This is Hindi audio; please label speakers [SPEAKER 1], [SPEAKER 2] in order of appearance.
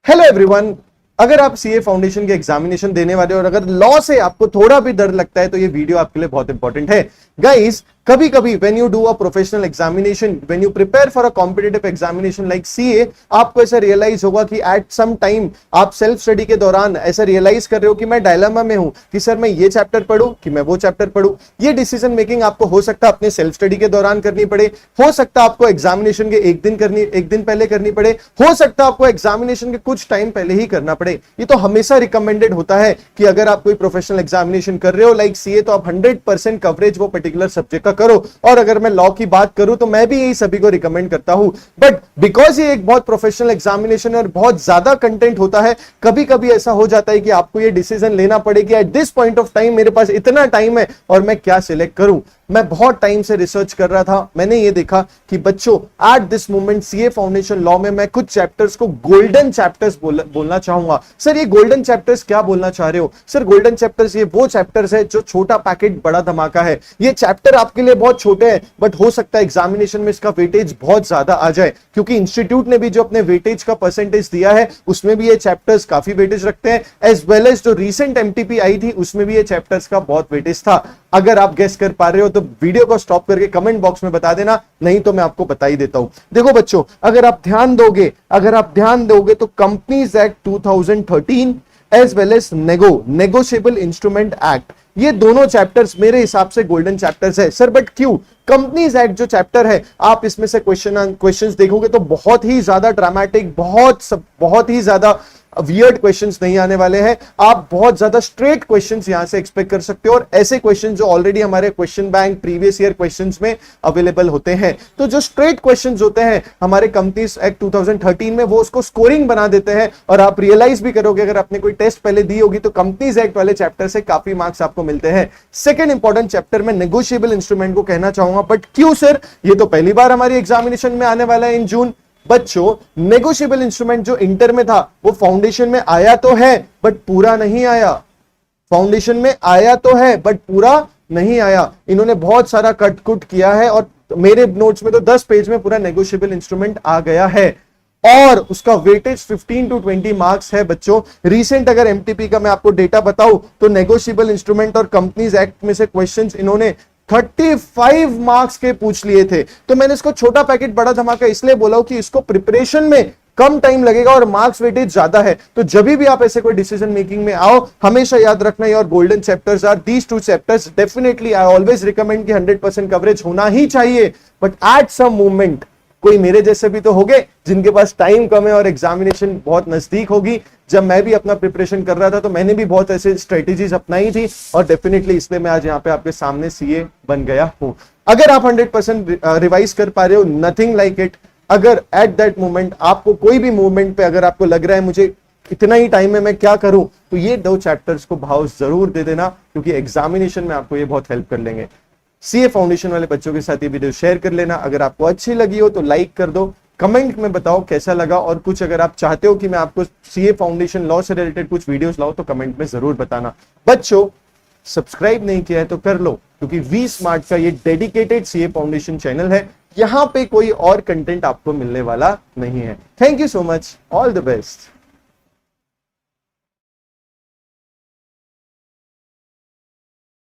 [SPEAKER 1] हेलो एवरीवन, अगर आप सीए फाउंडेशन के एग्जामिनेशन देने वाले हो और अगर लॉ से आपको थोड़ा भी डर लगता है तो ये वीडियो आपके लिए बहुत इंपॉर्टेंट है। गाइस, कभी कभी when you do a professional examination, when you prepare for a competitive examination like CA, आपको ऐसा रियलाइज होगा कि एट सम टाइम आप सेल्फ स्टडी के दौरान ऐसा रियलाइज कर रहे हो कि मैं डायलेमा में हूं कि सर मैं ये चैप्टर पढूं कि मैं वो चैप्टर पढूं। ये डिसीजन मेकिंग आपको हो सकता है अपने सेल्फ स्टडी के दौरान करनी पड़े, हो सकता है आपको एग्जामिनेशन के एक दिन पहले करनी पड़े, हो सकता है आपको एग्जामिनेशन के कुछ टाइम पहले ही करना पड़े। ये तो हमेशा रिकमेंडेड होता है कि अगर आप कोई प्रोफेशनल एग्जामिनेशन कर रहे हो लाइक सीए, तो आप 100% कवरेज वो पर्टिकुलर सब्जेक्ट का करो। और अगर मैं लॉ की बात करूं तो मैं भी यही सभी को रिकमेंड करता हूं, बट बिकॉज ये एक बहुत प्रोफेशनल एग्जामिनेशन है और बहुत ज्यादा कंटेंट होता है, कभी कभी ऐसा हो जाता है कि आपको ये डिसीजन लेना पड़े कि at this point of time मेरे पास इतना टाइम है और मैं क्या सिलेक्ट करूं। मैं बहुत टाइम से रिसर्च कर रहा था, मैंने ये देखा कि बच्चों at this moment CA foundation law में मैं कुछ चैप्टर्स को गोल्डन चैप्टर्स बोलना चाहूंगा। सर ये गोल्डन चैप्टर्स क्या बोलना चाह रहे हो? सर गोल्डन चैप्टर्स ये वो चैप्टर्स है जो छोटा पैकेट बड़ा धमाका है। ये चैप्टर आपके लिए बहुत छोटे हैं, बट हो सकता है एग्जामिनेशन में इसका वेटेज बहुत ज्यादा आ जाए, क्योंकि इंस्टीट्यूट ने भी जो अपने वेटेज का परसेंटेज दिया है उसमें भी ये चैप्टर्स काफी वेटेज रखते हैं, एज वेल एज जो रीसेंट एमटीपी आई थी उसमें भी ये चैप्टर्स का बहुत वेटेज था। अगर आप गेस कर पा रहे हो तो वीडियो को स्टॉप करके कमेंट बॉक्स में बता देना, नहीं तो मैं आपको बता ही देता हूं। देखो बच्चों, अगर आप ध्यान दोगे तो companies act 2013 as well as negotiable instrument act, ये दोनों चैप्टर्स मेरे हिसाब से गोल्डन चैप्टर्स है। सर बट क्यों? कंपनीज एक्ट जो चैप्टर है, आप इसमें से क्वेश्चंस देखोगे तो बहुत ही ज्यादा ड्रामेटिक, बहुत ही ज्यादा वियर्ड क्वेश्चंस नहीं आने वाले हैं। आप बहुत ज्यादा स्ट्रेट क्वेश्चंस यहां से एक्सपेक्ट कर सकते हो, और ऐसे क्वेश्चंस जो ऑलरेडी हमारे question bank previous year questions में अवेलेबल होते हैं। तो जो स्ट्रेट क्वेश्चंस होते हैं हमारे कंपनीज एक्ट 2013 में, वो उसको स्कोरिंग बना देते हैं, और आप रियलाइज भी करोगे अगर आपने कोई टेस्ट पहले दी होगी तो कंपनीज एक्ट वाले चैप्टर से काफी मार्क्स आपको मिलते हैं। सेकेंड इंपॉर्टेंट चैप्टर में नेगोशिएबल इंस्ट्रूमेंट को कहना चाहूंगा, बट क्यों सर? ये तो पहली बार हमारी एग्जामिनेशन में आने वाला है इन जून। बच्चों, नेगोशिएबल इंस्ट्रूमेंट जो इंटर में था वो फाउंडेशन में आया तो है बट पूरा नहीं आया। फाउंडेशन में आया तो है बट पूरा नहीं आया। इन्होंने बहुत सारा कट कुट किया है और मेरे नोट्स में तो 10 पेज में पूरा नेगोशिएबल इंस्ट्रूमेंट आ गया है, और उसका वेटेज 15 to 20 मार्क्स है। बच्चों, रीसेंट अगर एमटीपी का मैं आपको डेटा बताऊं तो नेगोशिएबल इंस्ट्रूमेंट और कंपनीज एक्ट में से क्वेश्चंस इन्होंने 35 मार्क्स के पूछ लिए थे। तो मैंने इसको छोटा पैकेट बड़ा धमाका इसलिए बोला कि इसको प्रिपरेशन में कम टाइम लगेगा और मार्क्स वेटेज ज्यादा है। तो जब भी आप ऐसे कोई डिसीजन मेकिंग में आओ, हमेशा याद रखना your golden chapters are these two chapters. Definitely I always recommend कि 100% कवरेज होना ही चाहिए, बट एट सम मोमेंट कोई मेरे जैसे भी तो होंगे जिनके पास टाइम कम है और एग्जामिनेशन बहुत नजदीक होगी। जब मैं भी अपना प्रिपरेशन कर रहा था तो मैंने भी बहुत ऐसे स्ट्रेटेजीज अपनाई थी, और डेफिनेटली इसलिए मैं आज यहाँ पे आपके सामने सीए बन गया हूं। अगर आप 100% रिवाइज कर पा रहे हो, नथिंग लाइक इट। अगर एट दैट मोमेंट आपको कोई भी मोमेंट पे अगर आपको लग रहा है मुझे इतना ही टाइम है मैं क्या करूं, तो ये 2 चैप्टर्स को भाव जरूर दे देना, क्योंकि एग्जामिनेशन में आपको ये बहुत हेल्प कर लेंगे। सीए फाउंडेशन वाले बच्चों के साथ ये वीडियो शेयर कर लेना। अगर आपको अच्छी लगी हो तो लाइक कर दो, कमेंट में बताओ कैसा लगा, और कुछ अगर आप चाहते हो कि मैं आपको सीए फाउंडेशन लॉ से रिलेटेड कुछ वीडियोस लाऊं तो कमेंट में जरूर बताना। बच्चों, सब्सक्राइब नहीं किया है तो कर लो, क्योंकि वी स्मार्ट का ये डेडिकेटेड सीए फाउंडेशन चैनल है, यहां पे कोई और कंटेंट आपको मिलने वाला नहीं है। Thank you so much, all the best.